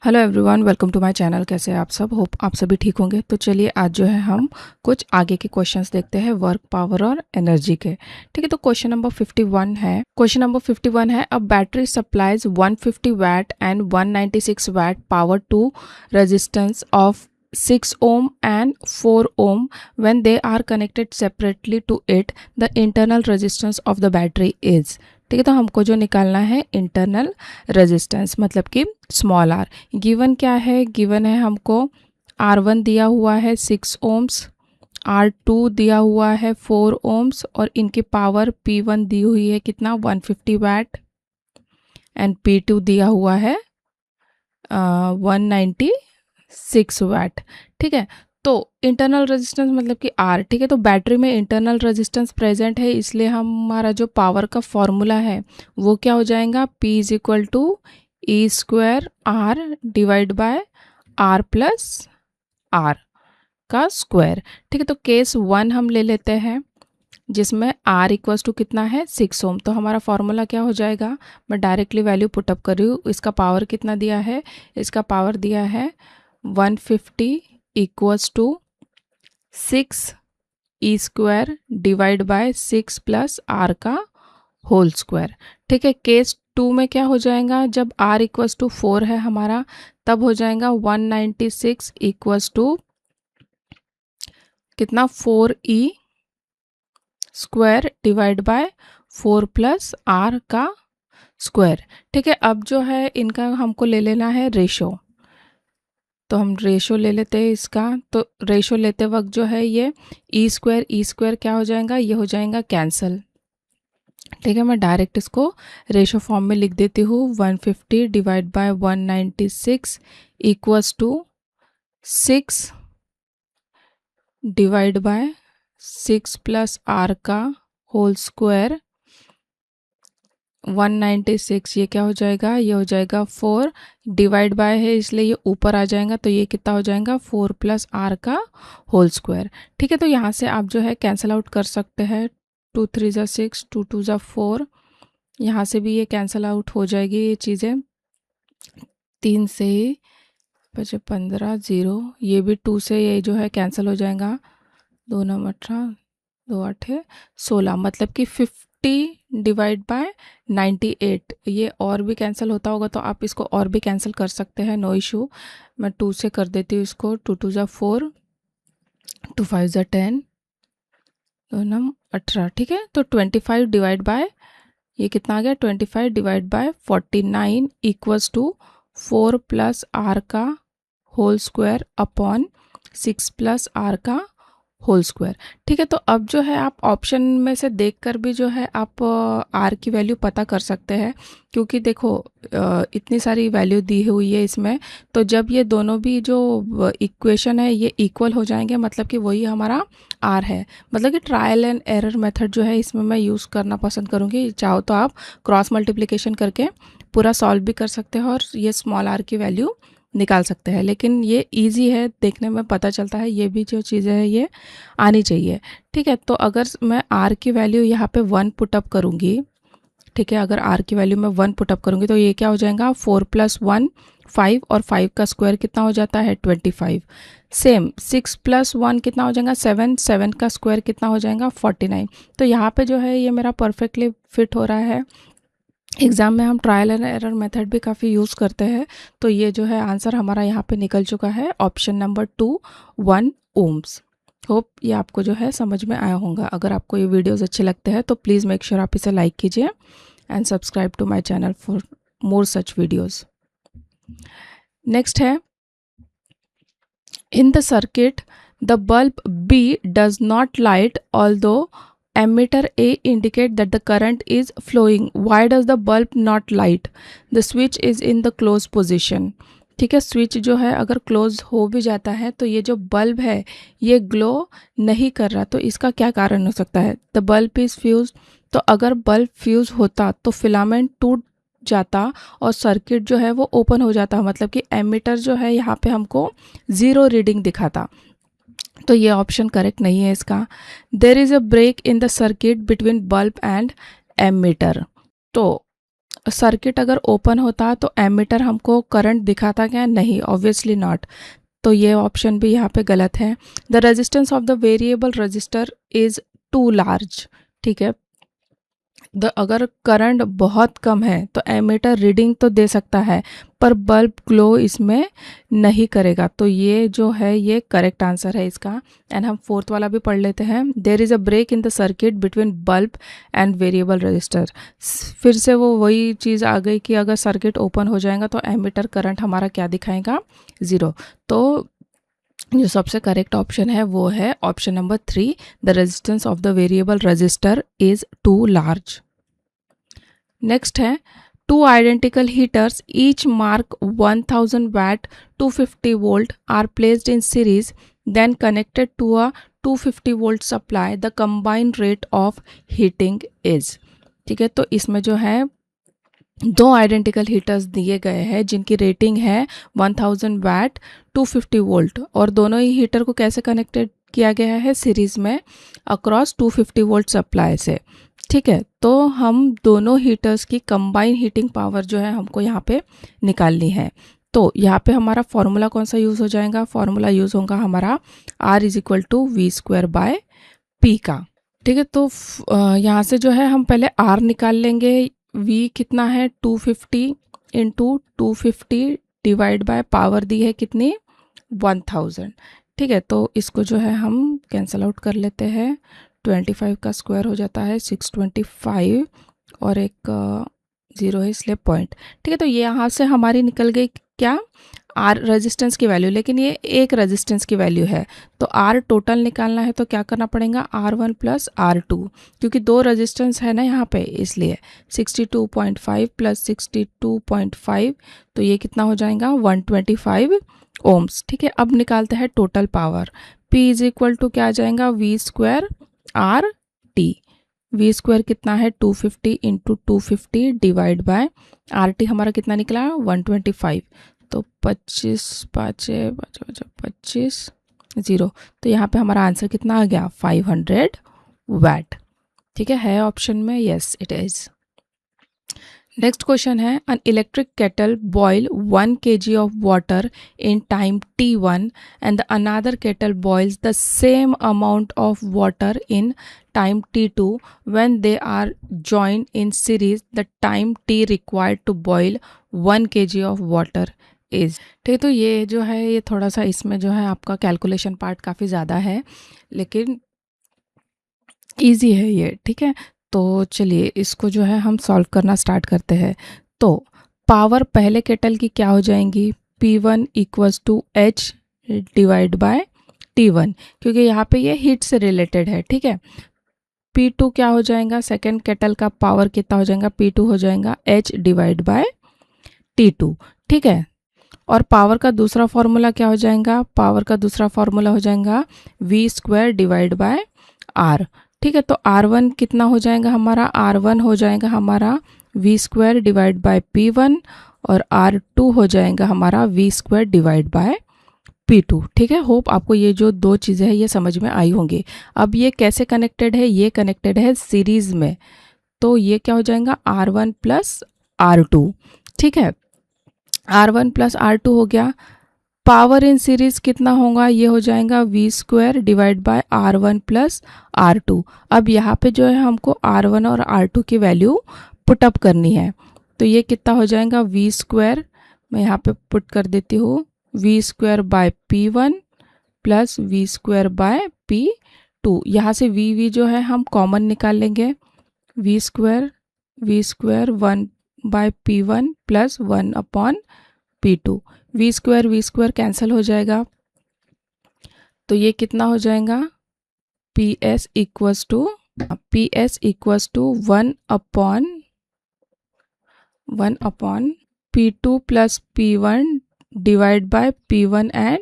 Hello everyone, welcome to my channel. कैसे हैं आप सब? होप आप सभी ठीक होंगे। तो चलिए आज जो है हम कुछ आगे के क्वेश्चंस देखते हैं वर्क, पावर और एनर्जी के। ठीक है, तो क्वेश्चन नंबर 51 है, a battery supplies 150 watt and 196 watt power to resistance of 6 ohm and 4 ohm when they are connected separately to it. The internal resistance of the battery is। ठीक है, तो हमको जो निकालना है इंटरनल रेजिस्टेंस मतलब कि स्मॉल आर। गिवन क्या है? गिवन है हमको R1 दिया हुआ है 6 ohms, R2 दिया हुआ है 4 ohms और इनकी पावर P1 दी हुई है कितना 150 watt एंड P2 दिया हुआ है 196 watt। ठीक है, तो इंटरनल रेजिस्टेंस मतलब कि R। ठीक है, तो बैटरी में इंटरनल रेजिस्टेंस प्रेजेंट है, इसलिए हमारा जो पावर का फॉर्मूला है वो क्या हो जाएगा? P is equal to E square R divide by R plus R का स्क्वायर। ठीक है, तो केस 1 हम ले लेते हैं जिसमें R इक्वल्स टू कितना है 6 ओम। तो हमारा फॉर्मूला क्या हो जाएगा? मैं डायरेक्टली वैल्यू पुटअप कर रही हूँ। इसका पावर कितना दिया है? इसका पावर दिया है 150 equals to 6 E square divide by 6 plus R का होल स्क्वायर। ठीक है, केस 2 में क्या हो जाएगा? जब R इक्वल्स टू 4 है हमारा, तब हो जाएगा 196 इक्वल्स टू कितना 4E square divide bye 4 plus R का स्क्वायर। ठीक है, अब जो है इनका हमको ले लेना है रेशो। तो हम रेशो ले लेते हैं इसका। तो रेशो लेते वक्त जो है ये ई स्क्वायर क्या हो जाएगा? ये हो जाएगा कैंसल। ठीक है, मैं डायरेक्ट इसको रेशो फॉर्म में लिख देती हूँ। 150 divide by 196 equals to 6 divide by 6 plus R का होल स्क्वायर 196। ये क्या हो जाएगा? ये हो जाएगा 4 डिवाइड बाय है इसलिए ये ऊपर आ जाएगा, तो ये कितना हो जाएगा? 4 प्लस आर का होल स्क्वायर। ठीक है, तो यहाँ से आप जो है कैंसिल आउट कर सकते हैं। 2 3 ज़ा 6, 2 2 ज़ा 4। यहाँ से भी ये कैंसिल आउट हो जाएगी ये चीज़ें। 3 से ही बचे 15, 0। ये भी 2 से ये जो है कैंसिल हो जाएगा। 2 9 18, 2 8 16, मतलब कि 50 डिवाइड बाय 98। ये और भी कैंसिल होता होगा तो आप इसको और भी कैंसिल कर सकते हैं, नो इशू। मैं 2 से कर देती हूँ इसको। 2 2 ज़ा 4, 2 5 ज़ा 10, 2 9 18। ठीक है, तो 25 डिवाइड बाय ये कितना आ गया? 25 divide by 49 equals to 4 plus R का whole square upon 6 plus R का होल स्क्वायर। ठीक है, तो अब जो है आप ऑप्शन में से देखकर भी जो है आप आर की वैल्यू पता कर सकते हैं, क्योंकि देखो इतनी सारी वैल्यू दी हुई है इसमें। तो जब ये दोनों भी जो इक्वेशन है ये इक्वल हो जाएंगे, मतलब कि वही हमारा आर है। मतलब कि ट्रायल एंड एरर मेथड जो है इसमें मैं यूज़ करना पसंद करूँगी। चाहो तो आप क्रॉस मल्टीप्लिकेशन करके पूरा सॉल्व भी कर सकते हो और ये स्मॉल आर की वैल्यू निकाल सकते हैं, लेकिन ये इजी है, देखने में पता चलता है। ये भी जो चीज़ें हैं ये आनी चाहिए। ठीक है, तो अगर मैं R की वैल्यू यहाँ पे 1 पुटअप करूँगी, ठीक है, अगर R की वैल्यू मैं 1 पुटअप करूँगी तो ये क्या हो जाएगा? 4 + 1 5 और 5 का स्क्वायर कितना हो जाता है? 25। सेम 6 + 1 कितना हो जाएगा? 7, 7 का स्क्वायर कितना हो जाएगा? 49। तो यहाँ पे जो है ये मेरा परफेक्टली फिट हो रहा है। एग्ज़ाम में हम ट्रायल एंड एरर मेथड भी काफ़ी यूज़ करते हैं। तो ये जो है आंसर हमारा यहाँ पे निकल चुका है, ऑप्शन नंबर 2 1 ohms। होप ये आपको जो है समझ में आया होगा। अगर आपको ये वीडियोस अच्छे लगते हैं तो प्लीज़ मेक श्योर आप इसे लाइक कीजिए and subscribe to my channel for more such videos. Next है, in the circuit the bulb B does not light although ammeter A indicate that the current is flowing. Why does the bulb not light? The switch is in the close position. ठीक है, switch जो है अगर close हो भी जाता है तो ये जो बल्ब है ये ग्लो नहीं कर रहा, तो इसका क्या कारण हो सकता है? The bulb is fuse. तो अगर बल्ब फ्यूज होता तो फिलामेंट टूट जाता और सर्किट जो है वो ओपन हो जाता, मतलब कि एमीटर जो है यहाँ पे हमको 0 रीडिंग दिखाता। तो ये ऑप्शन करेक्ट नहीं है इसका। There is a break in the circuit between bulb and ammeter. तो सर्किट अगर ओपन होता तो एमीटर हमको करंट दिखाता क्या? नहीं, ऑब्वियसली नॉट। तो ये ऑप्शन भी यहाँ पे गलत है। The resistance of the variable resistor is too large. ठीक है, अगर करंट बहुत कम है तो एमीटर रीडिंग तो दे सकता है पर बल्ब ग्लो इसमें नहीं करेगा। तो ये जो है ये करेक्ट आंसर है इसका। एंड हम फोर्थ वाला भी पढ़ लेते हैं। There is a break in the circuit between bulb and variable resistor. फिर से वो वही चीज़ आ गई कि अगर सर्किट ओपन हो जाएगा तो एमीटर करंट हमारा क्या दिखाएगा? 0। तो जो सबसे करेक्ट ऑप्शन है वो है option number 3, the resistance of the variable resistor is too large. Next है, two identical heaters each marked 1000 watt 250 volt are placed in series then connected to a 250 volt supply, the combined rate of heating is. ठीक है, तो इसमें जो है दो identical heaters दिए गए हैं जिनकी रेटिंग है 1000 watt 250 volt और दोनों ही हीटर को कैसे कनेक्टेड किया गया है? सीरीज में अक्रॉस 250 volt सप्लाई से। ठीक है, तो हम दोनों हीटर्स की कंबाइन हीटिंग पावर जो है हमको यहाँ पे निकालनी है। तो यहाँ पे हमारा फॉर्मूला कौन सा यूज़ हो जाएगा? फॉर्मूला यूज़ होगा हमारा R = V²/P का। ठीक है, तो यहाँ से जो है हम पहले R निकाल लेंगे। V कितना है? 250 × 250 डिवाइड बाय पावर दी है कितनी? 1000। ठीक है, तो इसको जो है हम कैंसल आउट कर लेते हैं। 25 का स्क्वायर हो जाता है 625 और एक 0 है इसलिए पॉइंट। ठीक है, तो ये यहाँ से हमारी निकल गई क्या? आर रेजिस्टेंस की वैल्यू, लेकिन ये एक रेजिस्टेंस की वैल्यू है तो आर टोटल निकालना है तो क्या करना पड़ेगा? R1 + R2, क्योंकि दो रेजिस्टेंस है ना यहाँ पे इसलिए 62.5 + 62.5 तो ये कितना हो जाएगा? 125 ohms। ठीक है, अब निकालते हैं टोटल पावर। P = क्या आ जाएगा? V²RT। V² कितना है? 250 × 250 डिवाइड बाय RT हमारा कितना निकला? 125। तो 25 5 25 0। तो यहाँ पे हमारा आंसर कितना आ गया? 500 watt। ठीक है ऑप्शन में? Yes it is. Next question है, an electric kettle boil 1 kg of water in time t1 and the another kettle boils the same amount of water in time t2 when they are joined in series, the time t required to boil 1 kg of water is। ठीक है, तो ये जो है ये थोड़ा सा इसमें जो है आपका कैलकुलेशन पार्ट काफ़ी ज़्यादा है लेकिन ईजी है ये। ठीक है, तो चलिए इसको जो है हम सॉल्व करना स्टार्ट करते हैं। तो पावर पहले केटल की क्या हो जाएंगी? P1 = H divide by T1, क्योंकि यहाँ पे ये हीट से रिलेटेड है। ठीक है, P2 क्या हो जाएगा? सेकेंड केटल का पावर कितना हो जाएगा? P2 हो जाएगा H डिवाइड बाय T2। ठीक है, और पावर का दूसरा फॉर्मूला क्या हो जाएगा? पावर का दूसरा फॉर्मूला हो जाएगा V² डिवाइड बाय R। ठीक है, तो R1 कितना हो जाएगा हमारा? R1 हो जाएगा हमारा V² डिवाइड बाय P1 और R2 हो जाएगा हमारा V² डिवाइड बाय P2। ठीक है, होप आपको ये जो दो चीज़ें हैं ये समझ में आई होंगी। अब ये कैसे कनेक्टेड है? ये कनेक्टेड है सीरीज में, तो ये क्या हो जाएगा? R1 + R2। ठीक है, R1 + R2 हो गया। पावर इन सीरीज कितना होगा? ये हो जाएगा V² divide by R1 + R2। अब यहाँ पे जो है हमको R1 और R2 की वैल्यू पुटअप करनी है, तो ये कितना हो जाएगा? V², मैं यहाँ पे पुट कर देती हूँ, V² bye P1 plus V² bye P2। यहाँ से V जो है हम कॉमन निकाल लेंगे। V² 1 bye P1 plus 1/P2। V² cancel हो जाएगा, तो ये कितना हो जाएगा? PS = 1/P2 plus P1 divide by P1 and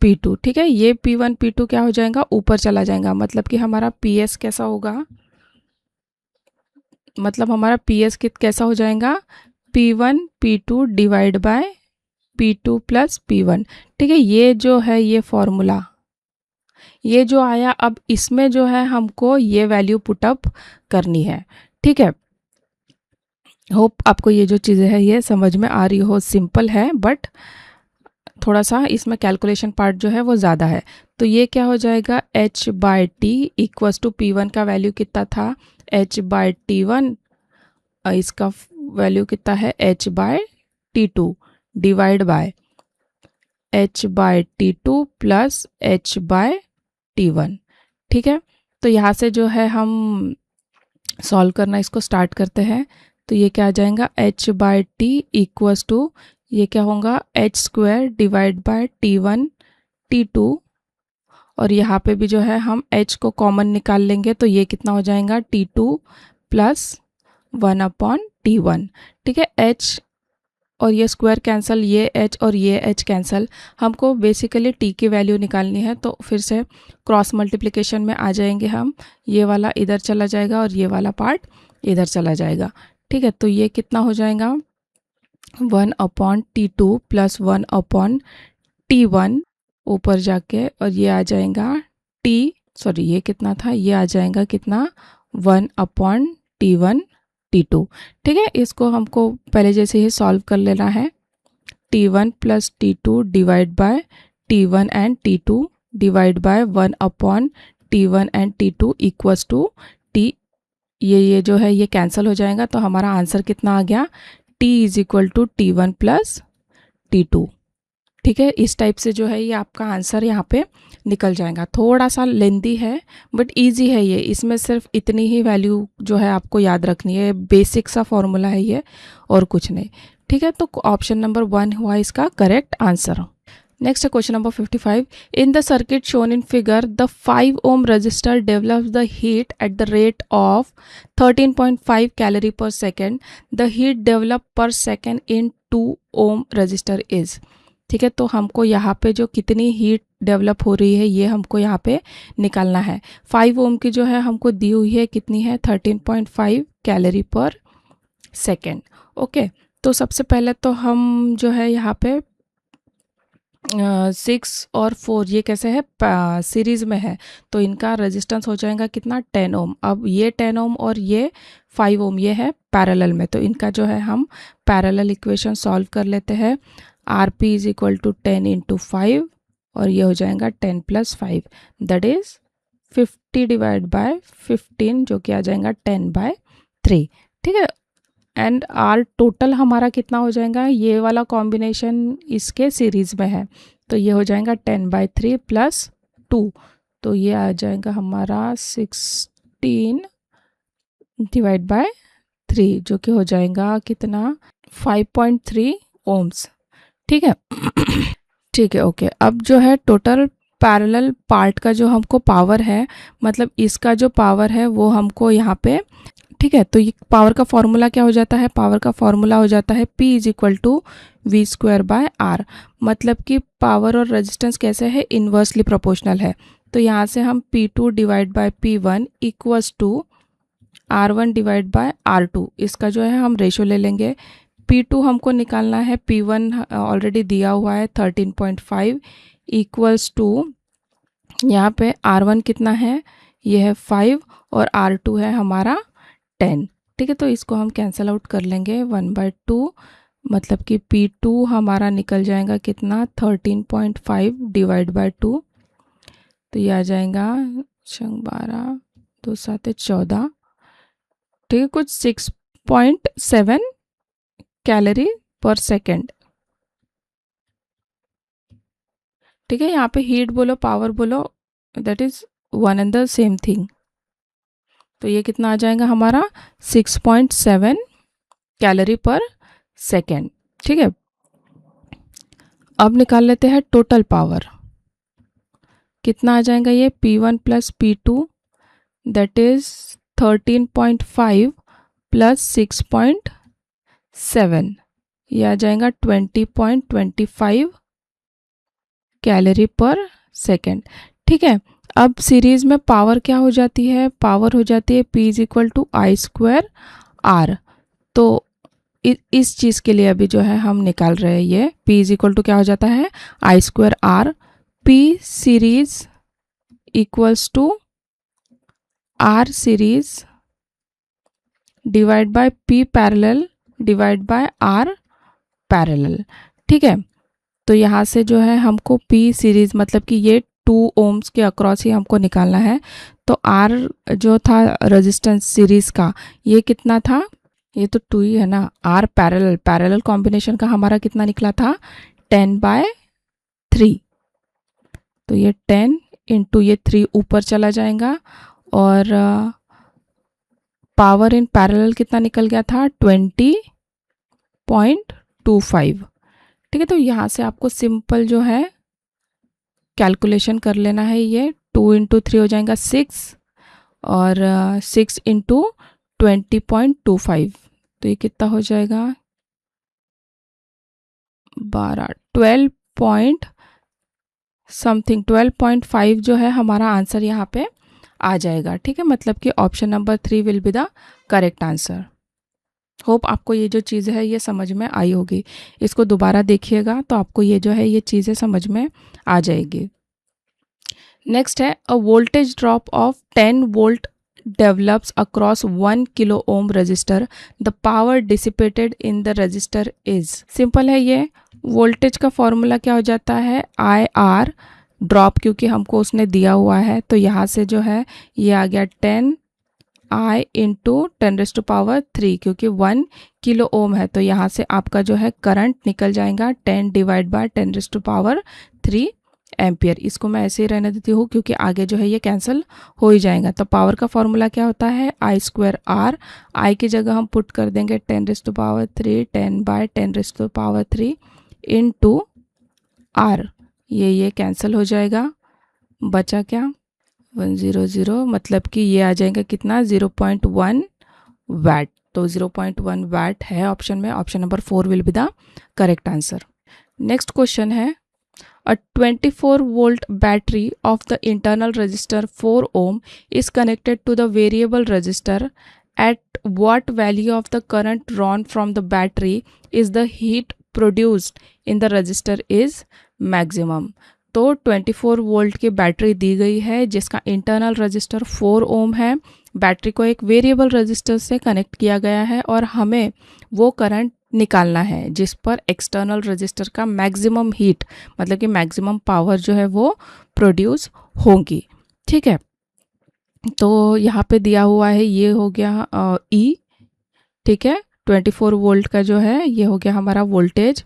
P2। ठीक है, ये P1 P2 क्या हो जाएगा? ऊपर चला जाएगा, मतलब कि हमारा PS कैसा होगा? मतलब हमारा PS कैसा हो जाएगा? P1 P2 divide bye P2 plus P1। ठीक है, ये जो है ये फॉर्मूला ये जो आया, अब इसमें जो है हमको ये वैल्यू पुटअप करनी है। ठीक है, होप आपको ये जो चीज़ें हैं ये समझ में आ रही हो। सिंपल है बट थोड़ा सा इसमें कैलकुलेशन पार्ट जो है वो ज़्यादा है। तो ये क्या हो जाएगा, h by T equals to P1 का वैल्यू कितना था, h बाय T1, इसका वैल्यू कितना है h by T2 divide by h by T2 plus h by T1। ठीक है, तो यहाँ से जो है हम सॉल्व करना इसको स्टार्ट करते हैं। तो ये क्या आ जाएगा, h by T equals to, ये क्या होगा, h square divide by T1 T2, और यहाँ पे भी जो है हम h को कॉमन निकाल लेंगे तो ये कितना हो जाएगा, T2 प्लस 1/T1। ठीक है, h और ये स्क्वायर कैंसिल, ये h और ये h कैंसिल। हमको बेसिकली t की वैल्यू निकालनी है तो फिर से क्रॉस मल्टीप्लिकेशन में आ जाएंगे हम, ये वाला इधर चला जाएगा और ये वाला पार्ट इधर चला जाएगा। ठीक है, तो ये कितना हो जाएगा, 1/T2 प्लस 1/T1 ऊपर जाके, और ये आ जाएगा ये कितना था, ये आ जाएगा कितना, 1/T1 T2। ठीक है, इसको हमको पहले जैसे ही सॉल्व कर लेना है। T1 plus T2 divide by T1 and T2 divide by 1/T1 and T2 equals to T, ये जो है ये कैंसिल हो जाएगा तो हमारा आंसर कितना आ गया, T is equal to T1 plus T2। ठीक है, इस टाइप से जो है ये आपका आंसर यहाँ पे निकल जाएगा। थोड़ा सा लेंदी है बट इजी है ये, इसमें सिर्फ इतनी ही वैल्यू जो है आपको याद रखनी है, बेसिक सा फॉर्मूला है ये और कुछ नहीं। ठीक है, तो ऑप्शन नंबर 1 हुआ इसका correct answer. Next, question number 55. In the circuit shown in figure, the 5 ohm resistor develops the heat at the rate of 13.5 calorie per second. The heat developed per second in 2 ohm resistor is. ठीक है, तो हमको यहाँ पे जो कितनी heat develop हो रही है ये हमको यहाँ पे निकालना है। 5 ओम की जो है हमको दी हुई है कितनी है, 13.5 कैलोरी पर सेकेंड। ओके, तो सबसे पहले तो हम जो है यहाँ पे 6 और 4 ये कैसे है, सीरीज में है तो इनका रेजिस्टेंस हो जाएगा कितना, 10 ओम। अब ये 10 ओम और ये 5 ओम ये है पैरेलल में, तो इनका जो है हम पैरेलल इक्वेशन सॉल्व कर लेते हैं। R P is equal to 10 into 5 और ये हो जाएगा 10 plus 5 that is 50 divide by 15 जो कि आ जाएगा 10/3। ठीक है, एंड आर टोटल हमारा कितना हो जाएगा, ये वाला कॉम्बिनेशन इसके सीरीज में है तो ये हो जाएगा 10/3 प्लस 2, तो ये आ जाएगा हमारा 16 डिवाइड बाय 3 जो कि हो जाएगा कितना, 5.3 ओम्स। ठीक है ठीक है, ओके। अब जो है टोटल पैरेलल पार्ट का जो हमको पावर है, मतलब इसका जो पावर है वो हमको यहाँ पे, ठीक है, तो ये पावर का फॉर्मूला क्या हो जाता है, पावर का फॉर्मूला हो जाता है P is equal to V square by R. मतलब कि पावर और रेजिस्टेंस कैसे है, इन्वर्सली प्रोपोर्शनल है। तो यहाँ से हम P2 divide by P1 equals to R1 divide by R2, इसका जो है हम रेशो ले लेंगे। P2 हमको निकालना है, P1 ऑलरेडी दिया हुआ है 13.5 इक्वल्स टू, यहाँ पे R1 कितना है, ये है 5 और R2 है हमारा 10। ठीक है, तो इसको हम कैंसिल आउट कर लेंगे 1/2, मतलब कि P2 हमारा निकल जाएगा कितना, 13.5 डिवाइड बाय 2, तो ये आ जाएगा 12 2 7 14। ठीक है, कुछ 6.7 कैलोरी पर सेकेंड। ठीक है, यहाँ पे हीट बोलो पावर बोलो that is one and the same thing, तो ये कितना आ जाएगा हमारा 6.7 कैलोरी पर सेकेंड। ठीक है, अब निकाल लेते हैं टोटल पावर, कितना आ जाएगा ये, P1 plus P2 that is 13.5 plus 6.7, ये आ जाएगा 20.25 कैलोरी पर सेकेंड। ठीक है, अब सीरीज में पावर क्या हो जाती है, पावर हो जाती है P is equal to I square R. तो इस चीज़ के लिए अभी जो है हम निकाल रहे हैं, ये P इज इक्वल टू क्या हो जाता है, I square R. P series equals to R series divide by P parallel divide by R parallel. ठीक है, तो यहाँ से जो है हमको पी सीरीज मतलब कि ये 2 ओम्स के अक्रॉस ही हमको निकालना है। तो आर जो था रेजिस्टेंस सीरीज का ये कितना था, ये तो 2 ही है ना। आर पैरेलल, पैरेलल कॉम्बिनेशन का हमारा कितना निकला था 10/3। तो ये 10 इंटू ये 3 ऊपर चला जाएगा और पावर इन पैरेलल कितना निकल गया था 20.25। ठीक है, तो यहाँ से आपको सिंपल जो है कैलकुलेशन कर लेना है। ये 2 इंटू 3 हो जाएगा 6 और 6 इंटू 20.25, तो ये कितना हो जाएगा 12, 12 पॉइंट समथिंग 12.5 जो है हमारा आंसर यहाँ पे आ जाएगा। ठीक है, मतलब कि option number 3 will be the correct answer. Hope आपको ये जो चीज़ है ये समझ में आई होगी। इसको दोबारा देखिएगा तो आपको ये जो है ये चीज़ें समझ में आ जाएगी। नेक्स्ट है a voltage drop of 10 volt develops across 1 kilo ohm resistor, the power dissipated in the resistor is। Simple है ये। वोल्टेज का फॉर्मूला क्या हो जाता है आई आर ड्रॉप, क्योंकि हमको उसने दिया हुआ है तो यहाँ से जो है ये आ गया 10 आई इंटू 10⁻³ क्योंकि 1 किलो ओम है तो यहाँ से आपका जो है करंट निकल जाएगा 10 डिवाइड बाय 10⁻³ एम्पियर। इसको मैं ऐसे ही रहने देती हूँ क्योंकि आगे जो है ये कैंसिल हो ही जाएगा। तो पावर का फॉर्मूला क्या होता है I²R, आई की जगह हम पुट कर देंगे 10⁻³ 10/10⁻³ इंटू R, ये कैंसिल हो जाएगा। बचा क्या 100, मतलब कि ये आ जाएगा कितना 0.1 वैट। तो 0.1 वैट है ऑप्शन में। Option number 4 will be the correct answer. Next question है a 24 volt battery of the internal resistor 4 ohm is connected to the variable resistor. At what value of the current drawn from the battery is the heat produced in the resistor is maximum। तो 24 volt की battery दी गई है जिसका internal register 4 ओम है। Battery को एक variable resistor से connect किया गया है और हमें वो करंट निकालना है जिस पर एक्सटर्नल रजिस्टर का मैक्सिमम हीट मतलब कि मैक्सिमम पावर जो है वो प्रोड्यूस होगी। ठीक है, तो यहाँ पे दिया हुआ है ये हो गया ई। ठीक है, 24 वोल्ट का जो है ये हो गया हमारा वोल्टेज।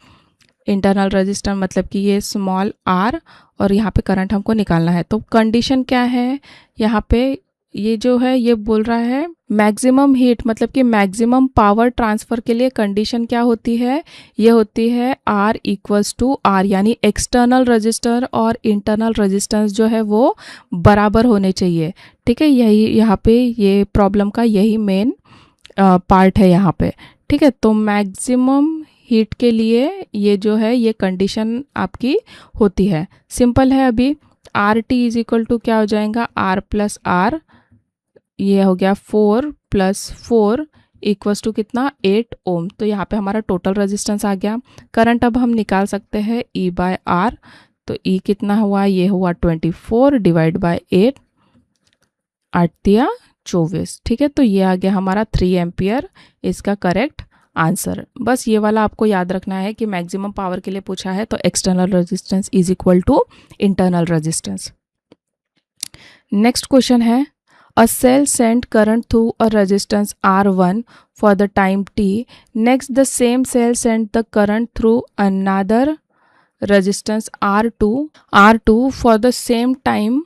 इंटरनल रजिस्टर मतलब कि ये स्मॉल आर और यहाँ पे करंट हमको निकालना है। तो कंडीशन क्या है यहाँ पे, ये जो है ये बोल रहा है मैक्सिमम हीट मतलब कि मैक्सिमम पावर ट्रांसफ़र के लिए कंडीशन क्या होती है, ये होती है R इक्वल्स टू R, यानी एक्सटर्नल रजिस्टर और इंटरनल रजिस्टेंस जो है वो बराबर होने चाहिए। ठीक है, यही यहाँ पे ये प्रॉब्लम का यही मेन पार्ट है यहाँ पे। ठीक है, तो मैक्सिमम हीट के लिए ये जो है ये कंडीशन आपकी होती है। सिंपल है। अभी R T is equal to क्या हो जाएगा R प्लस R, ये हो गया 4 + 4 इक्वल्स टू कितना 8 ओम। तो यहाँ पे हमारा टोटल रेजिस्टेंस आ गया। करंट अब हम निकाल सकते हैं E/R। तो E कितना हुआ, ये हुआ 24 डिवाइड बाय 8, 8 या 24। ठीक है, तो ये आ गया हमारा 3 एम्पियर इसका करेक्ट आंसर। बस ये वाला आपको याद रखना है कि मैक्सिमम पावर के लिए पूछा है तो external resistance is equal to internal resistance. Next question है a cell sent current through a resistance R1 for the time t. Next, the same cell sent the current through another resistance R2 for the same time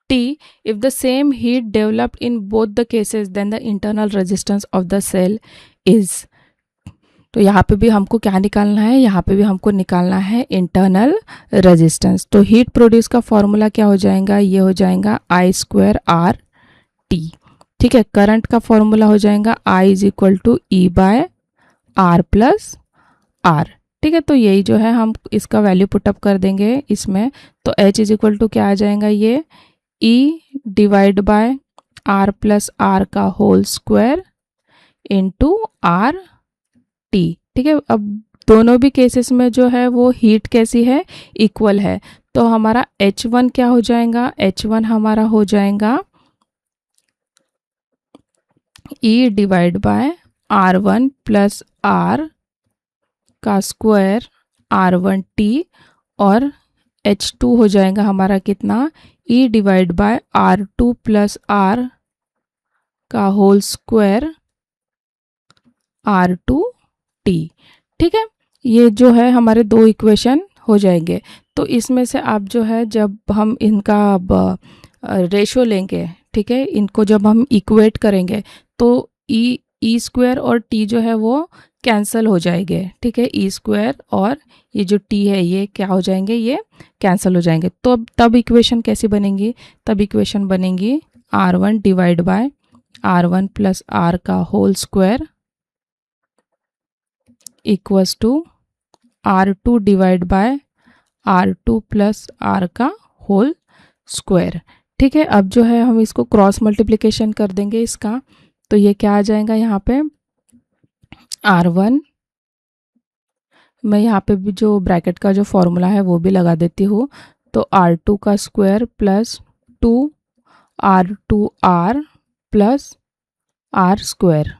t. If the same heat developed in both the cases, then the internal resistance of the cell is। तो यहाँ पे भी हमको क्या निकालना है, यहाँ पे भी हमको निकालना है इंटरनल रेजिस्टेंस। तो हीट प्रोड्यूस का फॉर्मूला क्या हो जाएगा, ये हो जाएगा I²R T। ठीक है, करंट का फॉर्मूला हो जाएगा I is equal to E/R plus R। ठीक है, तो यही जो है हम इसका वैल्यू पुटअप कर देंगे इसमें। तो H इज इक्वल टू क्या आ जाएगा, ये E divide by R plus R का whole square into R T। ठीक है, अब दोनों भी केसेस में जो है वो हीट कैसी है, इक्वल है। तो हमारा H1 क्या हो जाएगा, H1 हमारा हो जाएगा E divide by R1 plus R का स्क्वायर R1T और H2 हो जाएगा हमारा कितना E divide by R2 plus R का होल स्क्वायर R2T। ठीक है, ये जो है हमारे दो इक्वेशन हो जाएंगे। तो इसमें से आप जो है जब हम इनका रेशो लेंगे, ठीक है, इनको जब हम इक्वेट करेंगे तो ई स्क्वायर और टी जो है वो कैंसिल हो जाएंगे। ठीक है, ई स्क्वायर और ये जो टी है ये क्या हो जाएंगे, ये कैंसिल हो जाएंगे। तो तब इक्वेशन कैसी बनेंगी, तब इक्वेशन बनेंगी R1 divide by R1 plus R का whole square equals to R2 divide by R2 plus R का होल स्क्वायर। ठीक है, अब जो है हम इसको क्रॉस मल्टीप्लिकेशन कर देंगे इसका, तो ये क्या आ जाएगा यहाँ पे R1, मैं यहाँ पे भी जो ब्रैकेट का जो फॉर्मूला है वो भी लगा देती हूँ, तो R2 का square plus 2R2R plus R square.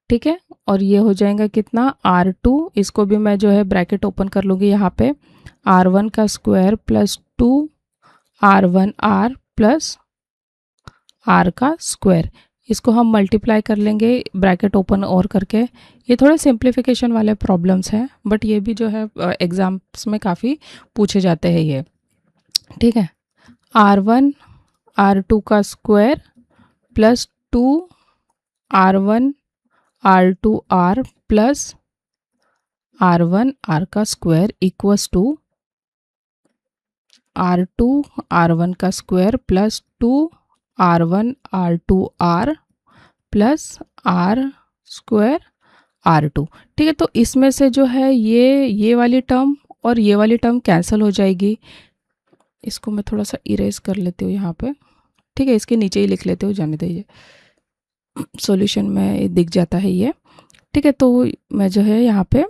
ठीक है, और ये हो जाएगा कितना R2, इसको भी मैं जो है ब्रैकेट ओपन कर लूँगी यहाँ पे, R1 का square plus 2R1R plus R का स्क्वायर। इसको हम मल्टीप्लाई कर लेंगे ब्रैकेट ओपन और करके। ये थोड़े सिंप्लीफिकेशन वाले प्रॉब्लम्स हैं, बट ये भी जो है एग्जाम्स में काफ़ी पूछे जाते हैं ये। ठीक है, R1 R2 का square plus 2R1 R2R plus R1 R का square equals to R2 R1 का square plus 2R1 R2R plus R square R2। ठीक है, तो इसमें से जो है ये वाली टर्म और ये वाली टर्म कैंसिल हो जाएगी। इसको मैं थोड़ा सा इरेज कर लेती हूँ यहाँ पे। ठीक है, इसके नीचे ही लिख लेते हो, जाने दीजिए, सॉल्यूशन में दिख जाता है ये। ठीक है, तो मैं जो है यहाँ पे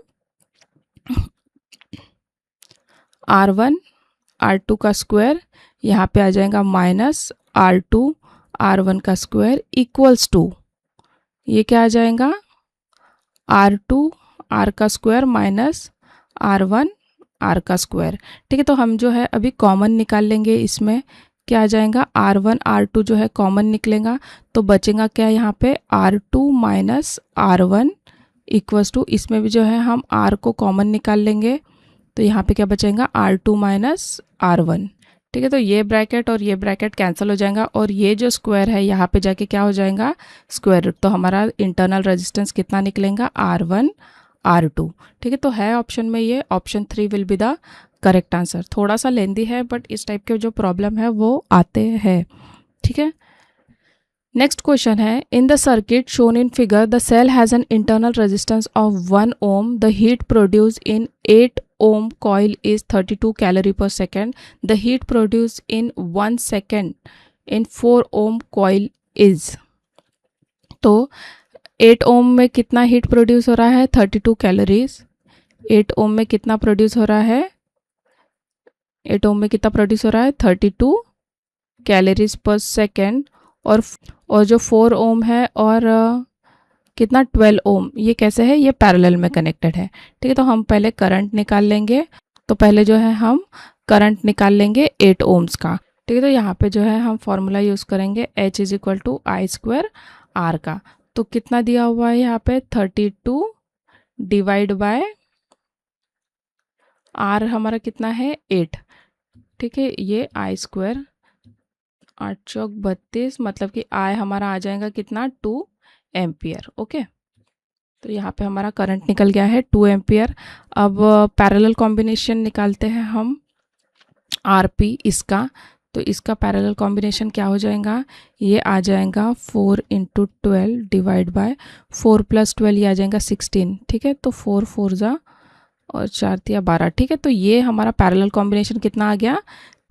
R1 R2 का स्क्वायर यहाँ पे आ जाएगा माइनस R2 R1 का स्क्वायर इक्वल्स टू, ये क्या आ जाएगा R2 R का स्क्वायर माइनस R1 R का स्क्वायर। ठीक है, तो हम जो है अभी कॉमन निकाल लेंगे, इसमें क्या आ जाएगा R1 R2 जो है कॉमन निकलेगा, तो बचेगा क्या यहाँ पे R2 minus R1 equals to, इसमें भी जो है हम R को कॉमन निकाल लेंगे, तो यहाँ पे क्या बचेगा R2 माइनस R1। ठीक है, तो ये ब्रैकेट और ये ब्रैकेट कैंसिल हो जाएगा और ये जो स्क्वायर है यहाँ पे जाके क्या हो जाएगा स्क्वायर रूट। तो हमारा इंटरनल रेजिस्टेंस कितना निकलेगा R1 R2। ठीक है, तो है ऑप्शन में ये, option 3 will be the correct answer. थोड़ा सा लेंदी है बट इस टाइप के जो प्रॉब्लम है वो आते हैं। ठीक है, नेक्स्ट क्वेश्चन है, in the circuit shown in figure the cell has an internal resistance of 1 ohm, the heat produce in 8 ohm coil is 32 calorie per second, the heat produced in 1 second in 4 ohm coil is। तो 8 ohm में कितना heat produce हो रहा है 32 calories. 8 ohm में कितना produce हो रहा है 8 ohm में कितना प्रोड्यूस हो रहा है 32 कैलोरीज पर सेकेंड, और जो 4 ohm है और कितना 12 ohm, ये कैसे है, ये पैरेलल में कनेक्टेड है। ठीक है, तो हम पहले करंट निकाल लेंगे, तो पहले जो है हम करंट निकाल लेंगे 8 ohms का। ठीक है, तो यहाँ पे जो है हम फॉर्मूला यूज़ करेंगे H is equal to I square R का। तो कितना दिया हुआ है यहाँ पे 32 डिवाइड बाय R हमारा कितना है 8। ठीक है, ये आई स्क्वायर 8 चौक 32, मतलब कि आई हमारा आ जाएगा कितना 2 एम्पियर। ओके, तो यहाँ पे हमारा करंट निकल गया है 2 एम्पियर। अब पैरेलल कॉम्बिनेशन निकालते हैं हम आरपी इसका, तो इसका पैरेलल कॉम्बिनेशन क्या हो जाएगा, ये आ जाएगा 4 × 12 डिवाइड बाय 4 + 12, ये आ जाएगा 16। ठीक है, तो 4 4 जा और 4 तिया 12। ठीक है, तो ये हमारा पैरेलल कॉम्बिनेशन कितना आ गया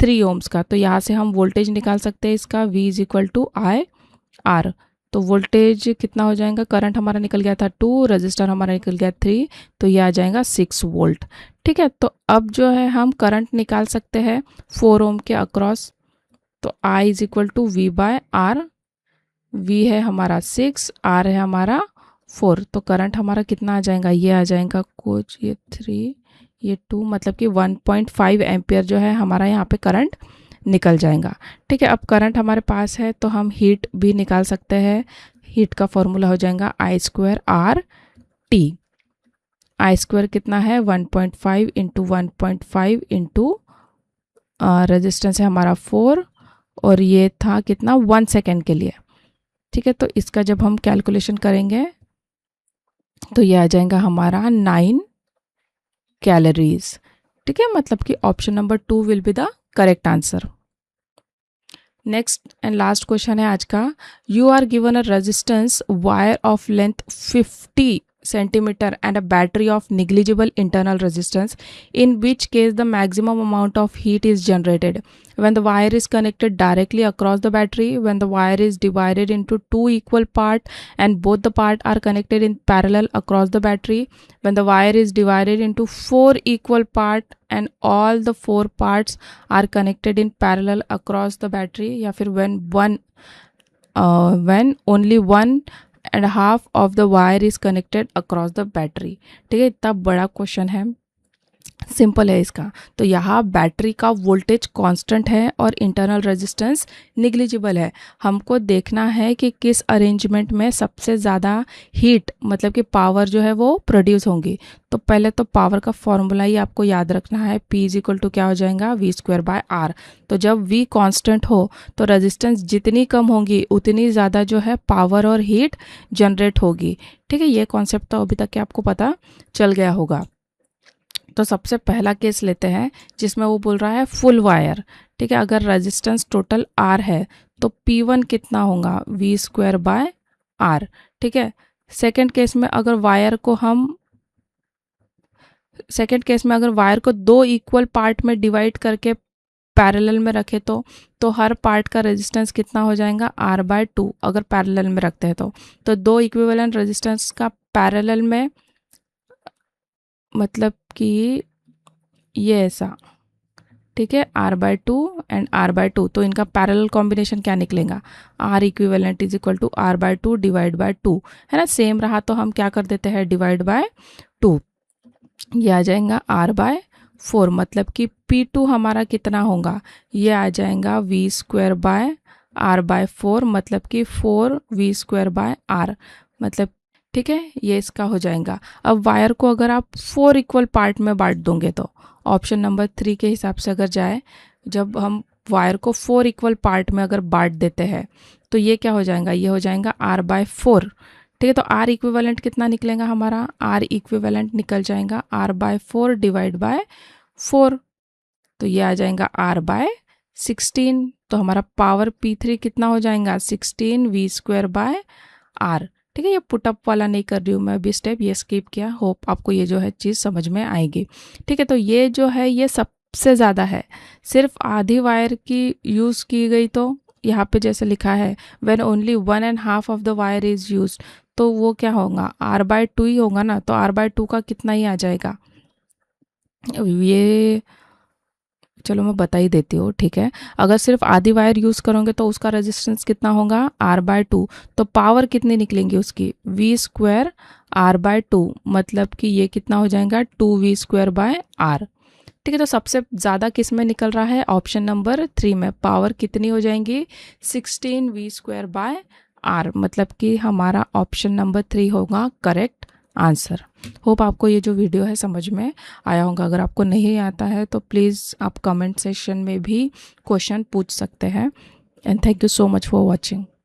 3 ohms का। तो यहाँ से हम वोल्टेज निकाल सकते हैं इसका, V is equal to I R. तो वोल्टेज कितना हो जाएगा, करंट हमारा निकल गया था 2, रजिस्टर हमारा निकल गया 3, तो ये आ जाएगा 6 वोल्ट। ठीक है, तो अब जो है हम करंट निकाल सकते हैं 4 ohm के अक्रॉस, तो I is equal to V by R. V है हमारा 6, R है हमारा 4, तो करंट हमारा कितना आ जाएगा, ये आ जाएगा कुछ, ये 3 ये 2, मतलब कि 1.5 एम्पियर जो है हमारा यहाँ पे करंट निकल जाएगा। ठीक है, अब करंट हमारे पास है तो हम हीट भी निकाल सकते हैं। हीट का फॉर्मूला हो जाएगा I²R/T। I² कितना है 1.5 इंटू 1.5 इंटू रेजिस्टेंस है हमारा 4, और ये था कितना 1 सेकेंड के लिए। ठीक है, तो इसका जब हम कैलकुलेशन करेंगे तो ये आ जाएगा हमारा 9 कैलोरीज। ठीक है, मतलब कि option number 2 will be the correct answer. Next and last question है आज का। You are given a resistance wire of length 50 centimeter and a battery of negligible internal resistance, in which case the maximum amount of heat is generated when the wire is connected directly across the battery, when the wire is divided into 2 equal parts and both the parts are connected in parallel across the battery, when the wire is divided into 4 equal parts and all the 4 parts are connected in parallel across the battery, या फिर when only 1.5 of the wire is connected across the battery। ठीक है, इतना बड़ा question है, simple है इसका। तो यहाँ बैटरी का वोल्टेज कांस्टेंट है और इंटरनल रेजिस्टेंस निग्लिजिबल है। हमको देखना है कि किस अरेंजमेंट में सबसे ज़्यादा हीट मतलब कि पावर जो है वो प्रोड्यूस होंगी। तो पहले तो पावर का फॉर्मूला ही आपको याद रखना है, P = क्या हो जाएगा V²/R। तो जब V कांस्टेंट हो तो रेजिस्टेंस जितनी कम होगी उतनी ज़्यादा जो है पावर और हीट जनरेट होगी। ठीक है, ये कॉन्सेप्ट तो अभी तक के आपको पता चल गया होगा। तो सबसे पहला केस लेते हैं जिसमें वो बोल रहा है फुल वायर। ठीक है, अगर रेजिस्टेंस टोटल R है तो P1 कितना होगा V²/R। ठीक है, सेकंड केस में अगर वायर को 2 इक्वल पार्ट में डिवाइड करके पैरेलल में रखे तो हर पार्ट का रेजिस्टेंस कितना हो जाएगा R/2 अगर पैरेलल में रखते हैं तो 2 इक्विवेलेंट रेजिस्टेंस का पैरेलल में मतलब कि ये ऐसा। ठीक है, R/2 एंड R/2, तो इनका पैरेलल कॉम्बिनेशन क्या निकलेगा R इक्विवेलेंट = R/2 / 2, है ना। सेम रहा तो हम क्या कर देते हैं डिवाइड बाय 2, ये आ जाएगा R/4। मतलब कि P2 हमारा कितना होगा, ये आ जाएगा V²/R/4, मतलब कि 4V²/R, मतलब ठीक है, ये इसका हो जाएगा। अब वायर को अगर आप 4 इक्वल पार्ट में बांट दोगे तो ऑप्शन नंबर 3 के हिसाब से अगर जाए, जब हम वायर को 4 इक्वल पार्ट में अगर बांट देते हैं तो ये क्या हो जाएगा, ये हो जाएगा R/4। ठीक है, तो R इक्विवेलेंट कितना निकलेगा हमारा, R इक्विवेलेंट निकल जाएगा R/4 / 4, तो ये आ जाएगा R/16। तो हमारा पावर P3 कितना हो जाएगा 16 V²/R। ठीक है, ये पुटअप वाला नहीं कर रही हूँ मैं अभी स्टेप, ये स्किप किया। होप आपको ये जो है चीज़ समझ में आएगी। ठीक है, तो ये जो है ये सबसे ज़्यादा है। सिर्फ आधी वायर की यूज़ की गई तो यहाँ पे जैसे लिखा है when only 1.5 of the wire is use, तो वो क्या होगा R/2 ही होगा ना। तो R/2 का कितना ही आ जाएगा, ये चलो मैं बता ही देती हूँ। ठीक है, अगर सिर्फ आधी वायर यूज़ करोगे तो उसका रेजिस्टेंस कितना होगा R/2, तो पावर कितनी निकलेंगी उसकी V²R/2, मतलब कि ये कितना हो जाएगा 2V²/R। ठीक है, तो सबसे ज़्यादा किस में निकल रहा है, ऑप्शन नंबर 3 में। पावर कितनी हो जाएंगी 16 V²/R, मतलब कि हमारा ऑप्शन नंबर 3 होगा करेक्ट आंसर। होप आपको ये जो वीडियो है समझ में आया होगा। अगर आपको नहीं आता है तो प्लीज़ आप कमेंट सेक्शन में भी क्वेश्चन पूछ सकते हैं। And thank you so much for watching.